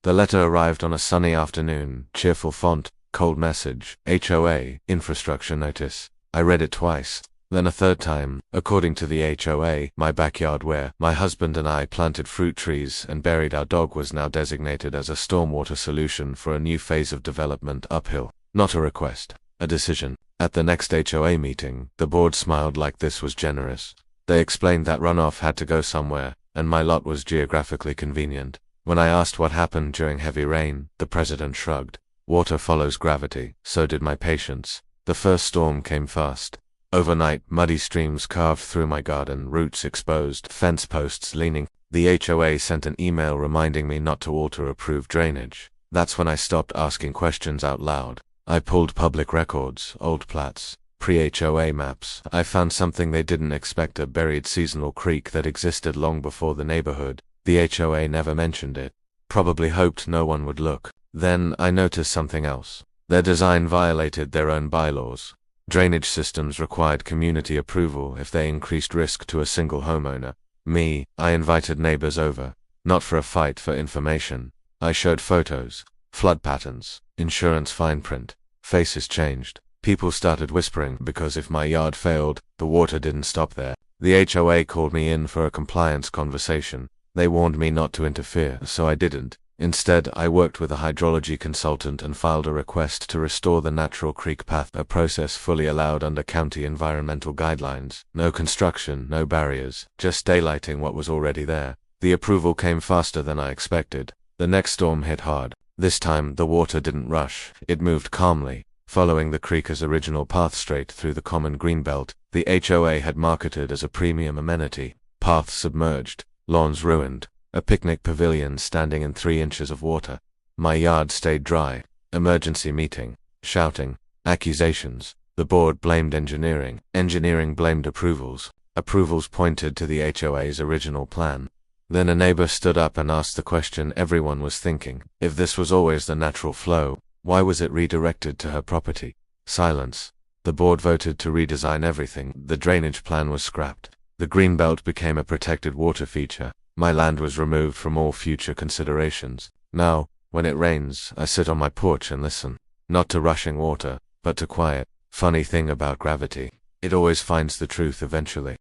The letter arrived on a sunny afternoon, cheerful font, cold message, HOA, infrastructure notice. I read it twice, then a third time. According to the HOA, my backyard where my husband and I planted fruit trees and buried our dog was now designated as a stormwater solution for a new phase of development uphill. Not a request, a decision. At the next HOA meeting, the board smiled like this was generous. They explained that runoff had to go somewhere, and my lot was geographically convenient. When I asked what happened during heavy rain, the president shrugged. Water follows gravity, so did my patience. The first storm came fast. Overnight, muddy streams carved through my garden, roots exposed, fence posts leaning. The HOA sent an email reminding me not to alter approved drainage. That's when I stopped asking questions out loud. I pulled public records, old plats, pre-HOA maps. I found something they didn't expect: a buried seasonal creek that existed long before the neighborhood. The HOA never mentioned it. Probably hoped no one would look. Then I noticed something else. Their design violated their own bylaws. Drainage systems required community approval if they increased risk to a single homeowner. I invited neighbors over. Not for a fight, for information. I showed photos, flood patterns, insurance fine print. Faces changed. People started whispering because if my yard failed, the water didn't stop there. The HOA called me in for a compliance conversation. They warned me not to interfere, so I didn't. Instead, I worked with a hydrology consultant and filed a request to restore the natural creek path, a process fully allowed under county environmental guidelines. No construction, no barriers, just daylighting what was already there. The approval came faster than I expected. The next storm hit hard. This time, the water didn't rush. It moved calmly, following the creek's original path straight through the common greenbelt the HOA had marketed as a premium amenity. Paths submerged, lawns ruined, a picnic pavilion standing in 3 inches of water. My yard stayed dry. Emergency meeting. Shouting. Accusations. The board blamed engineering. Engineering blamed approvals. Approvals pointed to the HOA's original plan. Then a neighbor stood up and asked the question everyone was thinking. If this was always the natural flow, why was it redirected to her property? Silence. The board voted to redesign everything. The drainage plan was scrapped. The greenbelt became a protected water feature. My land was removed from all future considerations. Now, when it rains, I sit on my porch and listen. Not to rushing water, but to quiet. Funny thing about gravity. It always finds the truth eventually.